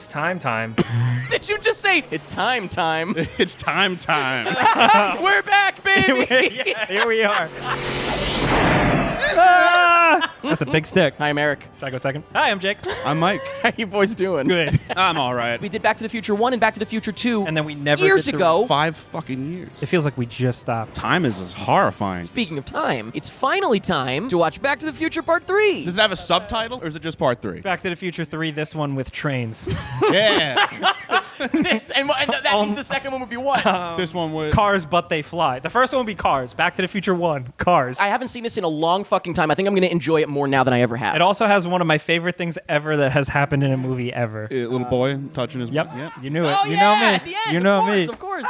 it's time. Did you just say it's time? It's time. We're back, baby. Yeah, here we are. That's a big stick. Hi, I'm Eric. Should I go second? Hi, I'm Jake. I'm Mike. How you boys doing? Good. I'm all right. We did Back to the Future 1 and Back to the Future 2 And then we never years get to- ago. 5 fucking years. It feels like we just stopped. Time is horrifying. Speaking of time, it's finally time to watch Back to the Future Part 3. Does it have a subtitle, or is it just part 3? Back to the Future 3, this one with trains. Yeah. That means the second one would be what? This one was... Cars, but they fly. The first one would be Cars. Back to the Future 1, Cars. I haven't seen this in a long fucking time. I think I'm going to enjoy it more now than I ever have. It also has one of my favorite things ever that has happened in a movie ever. little boy touching his... Yep. Yep. You knew it. Oh, you yeah, know me. at the end. You know of course, me. Of course.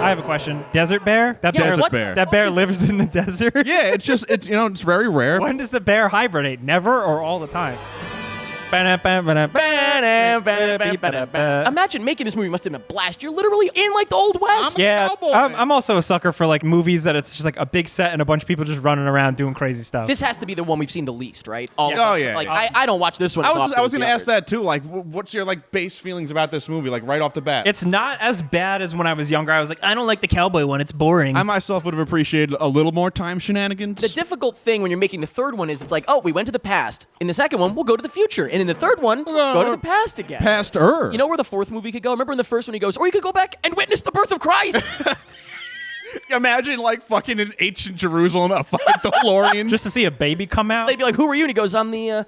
I have a question. Desert bear? That Yeah, bear, Desert what- bear. that bear lives in the desert? Yeah, it's very rare. When does the bear hibernate? Never or all the time? Imagine making this movie must have been a blast. You're literally in like the Old West. Yeah, cowboy. I'm also a sucker for like movies that it's just like a big set and a bunch of people just running around doing crazy stuff. This has to be the one we've seen the least, right? All Yeah. of us. Oh, yeah, Like yeah. I don't watch this one. as often I was as going the to ask others. that too. Like, what's your like base feelings about this movie? Like right off the bat. It's not as bad as when I was younger. I was like, I don't like the cowboy one. It's boring. I myself would have appreciated a little more time shenanigans. The difficult thing when you're making the third one is it's like, oh, we went to the past. In the second one, we'll go to the future. And in the third one, go to the past again. Past-er. You know where the fourth movie could go? Remember in the first one he goes, or you could go back and witness the birth of Christ. Imagine like fucking in ancient Jerusalem, a fucking DeLorean. just to see a baby come out. They'd be like, who are you? And he goes, I'm the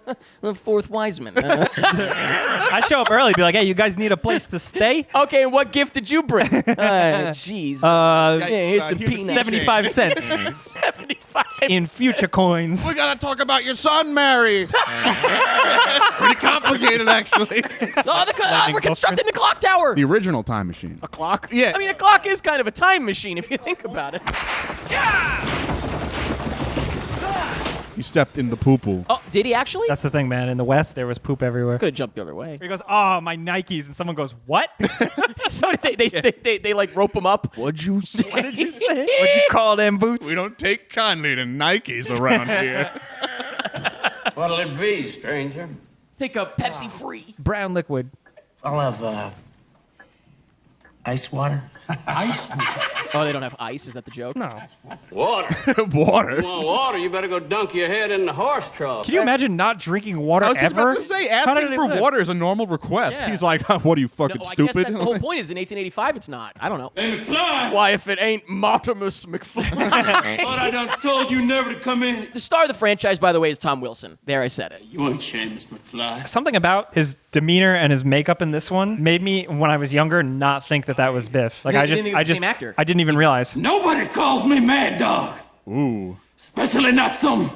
fourth wise man. I'd show up early, be like, hey, you guys need a place to stay? Okay, and what gift did you bring? Jeez. Uh, Here's some here's a peanuts. 75 cents 75. in future coins. We gotta talk about your son, Mary. Pretty complicated, actually. We're constructing the clock tower. The original time machine. A clock? Yeah. I mean, a clock is kind of a time machine if you think about it. He stepped in the poo-poo. Oh, did he actually? That's the thing, man. In the West, there was poop everywhere. Could have jumped the other way. He goes, oh, my Nikes. And someone goes, what? So they like rope him up. What'd you say? What did you say? What'd you call them boots? We don't take kindly to Nikes around here. What'll it be, stranger? Take a Pepsi free. Brown liquid. I'll have, ice water. Ice water? Oh, they don't have ice? Is that the joke? No. Water. Water. You want water, you better go dunk your head in the horse trough. Can you imagine not drinking water I was just ever? about to say, How did asking it for live? water is a normal request. Yeah. He's like, what are you, fucking No, I guess stupid? that the whole point is in 1885 it's not. I don't know. Hey, McFly! Why, if it ain't Martimus McFly. Thought I done told you never to come in. The star of the franchise, by the way, is Tom Wilson. There, I said it. You ain't Seamus McFly. Something about his demeanor and his makeup in this one made me, when I was younger, not think that was Biff. Like You I didn't just, think it was the same actor? I didn't even realize. Nobody calls me Mad Dog. Ooh. Especially not some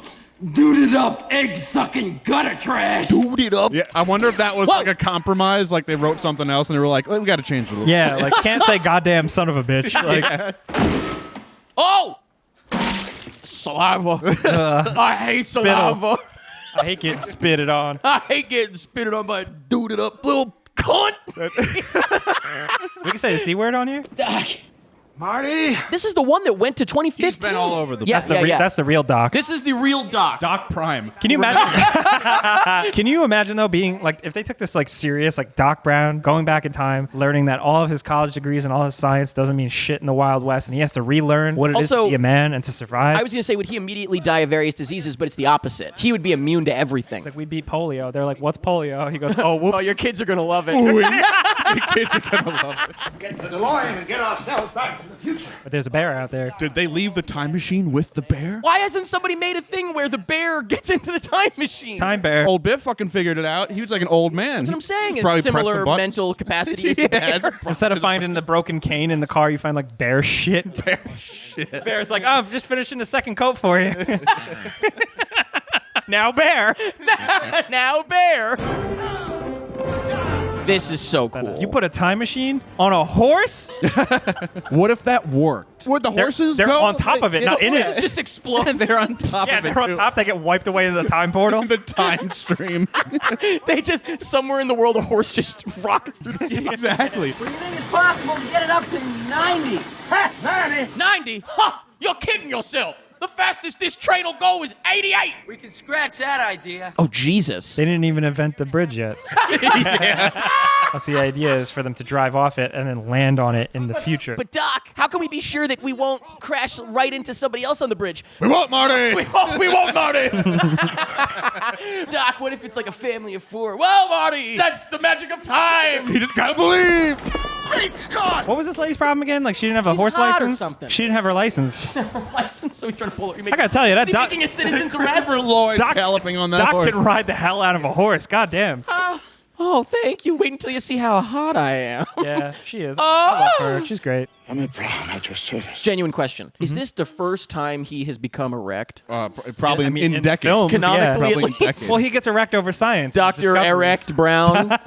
duded up, egg-sucking gutter trash. Boot it up. Yeah, I wonder if that was Whoa. like a compromise. Like they wrote something else and they were like, we got to change it a little. Yeah, like can't say goddamn son of a bitch. Like, Oh! Saliva. I hate saliva. I hate getting spitted on. I hate getting spitted on by a duded up little cunt. We can say the C word on here? Marty. This is the one that went to 2015. He's been all over the Yeah, place. yeah. That's the real Doc. This is the real Doc. Doc Prime. Can you imagine? Can you imagine though being like if they took this like serious, like Doc Brown going back in time, learning that all of his college degrees and all his science doesn't mean shit in the Wild West, and he has to relearn what it is Also, to be a man and to survive. I was going to say, would he immediately die of various diseases, but it's the opposite. He would be immune to everything. like we beat polio. They're like, "What's polio?" He goes, "Oh, whoops." Oh, your kids are going to love it. The kids are gonna love it. Get the DeLorean and get ourselves back to the future. But there's a bear out there. Did they leave the time machine with the bear? Why hasn't somebody made a thing where the bear gets into the time machine? Time bear. Old Biff fucking figured it out. He was like an old man. That's what I'm saying. He's probably It's similar pressing buttons. mental capacity as the bear. Instead of finding the broken cane in the car, you find like bear shit. Bear shit. Bear's like, "Oh, I'm just finishing the second coat for you." Now bear. Now bear. This is so cool. You put a time machine on a horse? What if that worked? Where'd the horses they're go? on top of it, not in Horses it. just explode. They're on top Yeah, of it. they're on too. top. They get wiped away in the time portal. The time stream. They just, somewhere in the world, a horse just rockets through the sky. Exactly. Do you think it's possible to get it up to 90? Ha! 90? 90? Ha! You're kidding yourself. The fastest this train will go is 88. We can scratch that idea. Oh, Jesus. They didn't even invent the bridge yet. So the idea is for them to drive off it and then land on it in the future. But Doc, how can we be sure that we won't crash right into somebody else on the bridge? We won't, Marty. We won't, Marty. Doc, what if it's like a family of 4? Well, Marty, that's the magic of time. You just gotta believe. Great Scott! What was this lady's problem again? Like she didn't have a She's horse hot or license? something. She didn't have her license. License, so he's trying to pull her. I gotta tell you, that is he making a citizen's arrest? Christopher Lloyd Doc- galloping on that Doc horse. can ride the hell out of a horse. God damn. Oh, thank you. Wait until you see how hot I am. Yeah, she is. I love her. She's great. I'm a Brown at your service. Genuine question. Is this the first time he has become erect? Probably I mean, in decades. films, Canonically, yeah. Probably in at decades. least. Well, he gets erect over science. Dr. Discoveries. Erect Brown.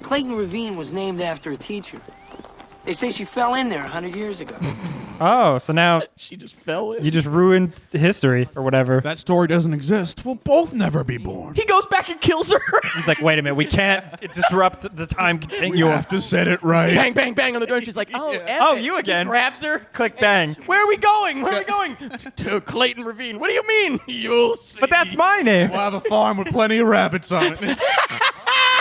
Clayton Ravine was named after a teacher. They say she fell in there 100 years ago. Oh, so now She just fell in. you just ruined history or whatever. That story doesn't exist. We'll both never be born. He goes back and kills her. He's like, wait a minute, we can't disrupt the time You continuum. have to set it right. Bang, bang, bang on the door. And she's like, oh, Oh, Emmett. you again. He grabs her. Click bang. Where are we going? Where are we going? To Clayton Ravine. What do you mean? You'll see. But that's my name. We'll have a farm with plenty of rabbits on it.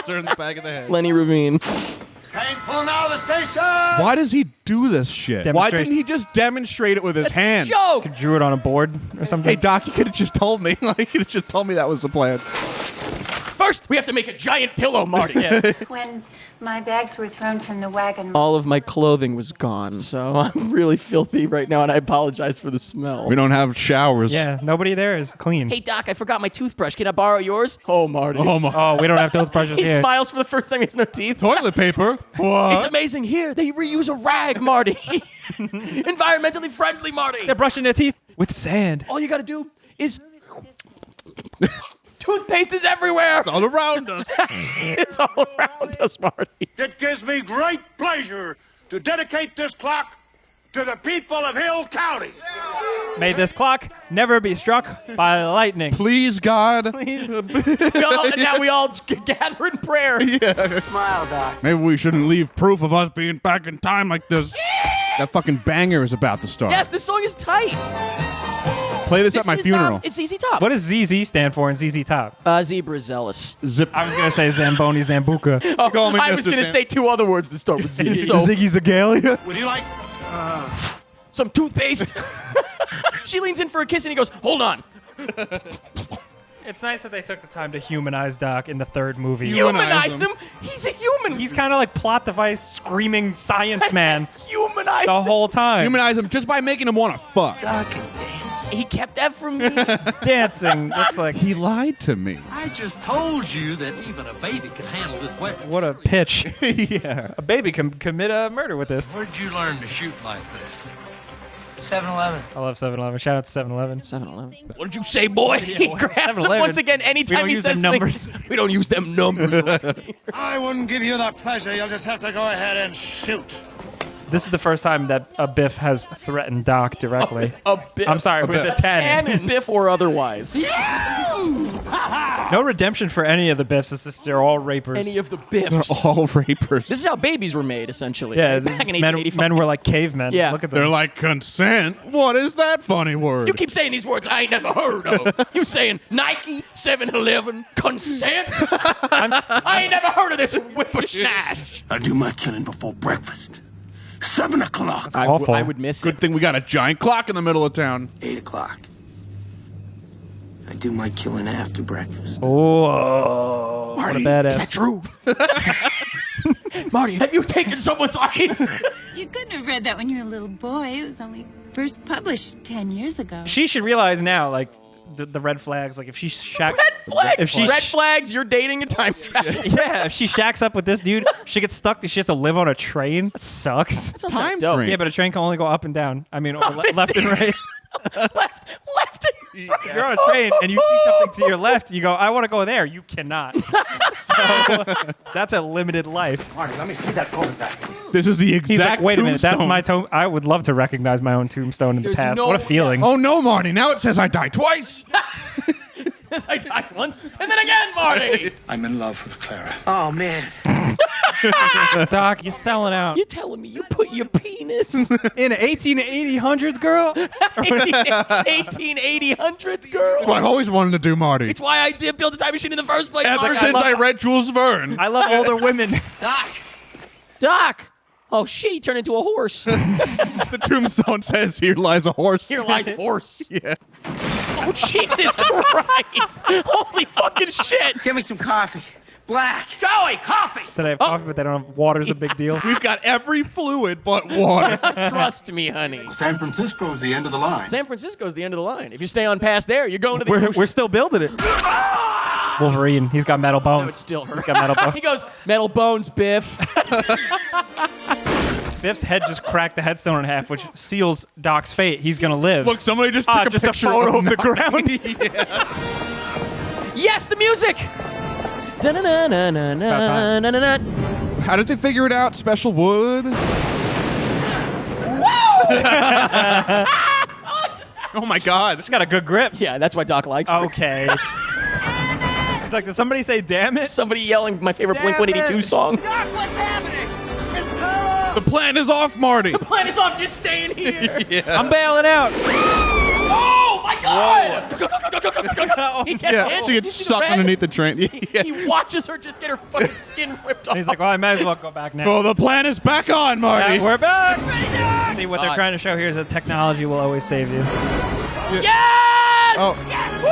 In the back of the head. Lenny Ravine. Train pulling out of the station! Why does he do this shit? Why Demonstrate- didn't he just demonstrate it with his hand? Joke. Drew it on a board or something. Hey, Doc, you could have just told me. Like, you could have just told me that was the plan. First, we have to make a giant pillow, Marty. When my bags were thrown from the wagon. All of my clothing was gone, so I'm really filthy right now, and I apologize for the smell. We don't have showers. Yeah, nobody there is clean. Hey, Doc, I forgot my toothbrush. Can I borrow yours? Oh, Marty. Oh, my. Oh, we don't have toothbrushes He here. smiles for the first time. He has no teeth. Toilet paper? What? It's amazing. Here, they reuse a rag, Marty. Environmentally friendly, Marty. They're brushing their teeth with sand. All you gotta do is... Toothpaste is everywhere. all around us. It's all around us, Marty. It gives me great pleasure to dedicate this clock to the people of Hill County. May this clock never be struck by lightning. Please, God. Now we all gather in prayer. Smile, Doc. Maybe we shouldn't leave proof of us being back in time like this. That fucking banger is about to start. Yes, this song is tight. Play this at my is, funeral. It's ZZ Top. What does ZZ stand for in ZZ Top? Zebra Zealous. Zip. I was going to say Zamboni Zambuca. Call me I was Mr. gonna Zam- say 2 other words that start with Z. So Ziggy Zagalia. Would you like some toothpaste. She leans in for a kiss and he goes, "Hold on." It's nice that they took the time to humanize Doc in the third movie. Humanize him. He's a human. He's kind of like plot device, screaming science man Humanize the him. whole time. Humanize him just by making him want to fuck. Doc can dance. He kept that from me. Dancing. It's like, He lied to me. I just told you that even a baby can handle this weapon. what a pitch. Yeah. A baby can commit a murder with this. Where'd you learn to shoot like this? 7-Eleven. I love 7-Eleven. Shout out to 7-Eleven. 7-Eleven. What did you say, boy? He grabs him 7-Eleven. once again We anytime don't he use says them things. numbers. We don't use them numbers. I wouldn't give you the pleasure. You'll just have to go ahead and shoot. This is the first time that a Biff has threatened Doc directly. A Biff. I'm sorry, with a 10. Cannon, Biff or otherwise. No redemption for any of the Biffs. It's just they're all rapers. Any of the They're Biffs. all rapers. This is how babies were made, essentially. yeah, Back in men, 1885. men were like cavemen. Yeah. Look at them. They're like, consent? What is that funny word? You keep saying these words I ain't never heard of. You saying Nike, 7-Eleven, consent? I ain't never heard of this whippersnash. I do my killing before breakfast. 7 o'clock. awful. I would miss Good it. thing we got a giant clock in the middle of town. 8 o'clock. I do my killing after breakfast. Oh, what a badass. Is that true? Marty, have you taken someone's life? You couldn't have read that when you were a little boy. It was only first published 10 years ago. She should realize now, like, the red flags. Like, if she shack, Red flags. If she Red flags. You're dating a time traveler. yeah, if she shacks up with this dude, she gets stuck. She has to live on a train. That sucks. Sounds Time kinda dope. train. Yeah, but a train can only go up and down. I mean, left and right. Left. If you're on a train and you see something to your left, you go, I want to go there. You cannot. So that's a limited life. Marty, let me see that photograph. This is the exact He's like, wait a minute, that's tombstone. my tomb. I would love to recognize my own tombstone in There's the past. no- What a feeling. Oh no, Marty! Now it says I died twice. I died once, and then again, Marty. I'm in love with Clara. Oh, man. Doc, you're selling out. You telling me you put your penis In the 1880s, girl? 1880s, girl? That's what I've always wanted to do, Marty. It's why I did build a time machine in the first place. Ever Marty. since I read Jules Verne. I love older women. Doc. Oh shit, he turned into a horse. The tombstone says, "Here lies a horse." Here lies horse. Yeah. Oh Jesus Christ! Holy fucking shit! Give me some coffee. Black. Joey, coffee! Said I have coffee, but they don't have water's a big deal. We've got every fluid but water. Trust me, honey. San Francisco's the end of the line. San Francisco's the end of the line. If you stay on past there, you're going to the We're ocean. still building it. Wolverine, he's got metal bones. No, it still hurts. He's got metal bones. He goes, metal bones, Biff. Biff's head just cracked the headstone in half, which seals Doc's fate. He's gonna live. Look, somebody just took just a picture photo of the Marty. ground. Yes, the music. Da-na-na-na-na-na-na-na. How did they figure it out? Special wood? Oh my God. He's got a good grip. Yeah, that's why Doc likes her. Okay. He's like, did somebody say damn it? Somebody yelling my favorite Blink-182 song. The plan is off, Marty. The plan is off. You're staying here. I'm bailing out. Oh my God! He gets Yeah, hit. she gets You see the sucked red? underneath the train. He watches her just get her fucking skin ripped off. And he's like, well, I might as well go back now. Oh, the plan is back on, Marty. Yeah, we're back. See, what they're God. trying to show here is that technology will always save you. Yes! Oh. Woo!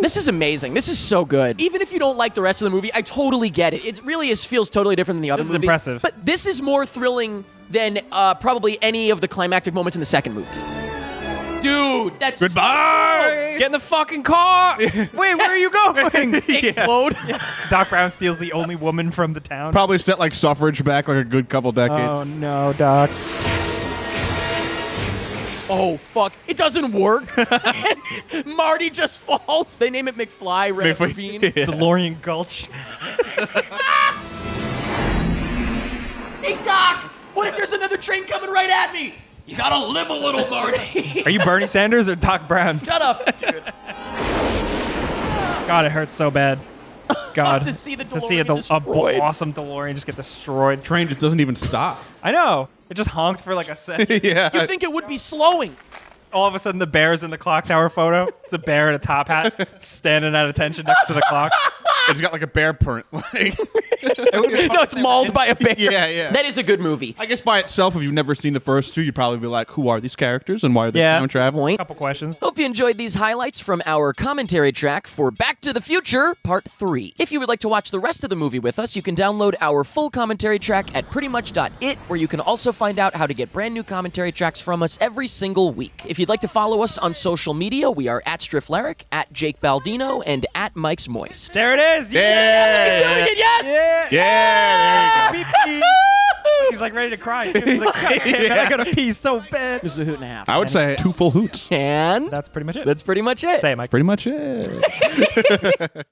This is amazing. This is so good. Even if you don't like the rest of the movie, I totally get it. It really feels totally different than the other This is movies. impressive. But this is more thrilling than probably any of the climactic moments in the second movie. Dude, that's Goodbye. Get in the fucking car. Wait, where are you going? Explode. Doc Brown steals the only woman from the town. Probably set like suffrage back like a good couple decades. Oh no, Doc. Oh, fuck. It doesn't work. Marty just falls. They name it McFly, Red Ravine. DeLorean Gulch. Hey, Doc! What if there's another train coming right at me? You gotta live a little, Marty. Are you Bernie Sanders or Doc Brown? Shut up, dude. God, it hurts so bad. God. To see the To see DeLorean destroyed. awesome DeLorean just get destroyed. Train just doesn't even stop. I know. It just honked for like a second. Yeah. You think it would be slowing? All of a sudden, the bear's in the clock tower photo. It's a bear in a top hat standing at attention next to the clock. It's got like a bear print. Like, No, it's mauled by a bear. Yeah, yeah. That is a good movie. I guess by itself, if you've never seen the first two, you'd probably be like, who are these characters and why are they Yeah. time traveling? Couple questions. Hope you enjoyed these highlights from our commentary track for Back to the Future Part 3. If you would like to watch the rest of the movie with us, you can download our full commentary track at prettymuch.it, where you can also find out how to get brand new commentary tracks from us every single week. If you'd like to follow us on social media, we are at Striffleric, at Jake Baldino, and at Mike's Moist. There it is. Yeah. Yes! Yeah. There you go. Pee-pee. He's like ready to cry. He's like, God damn it, I gotta pee so bad. This is a hoot and a half. I would say 2 full hoots. And That's pretty much it. that's pretty much it. Say it, Mike. Pretty much it.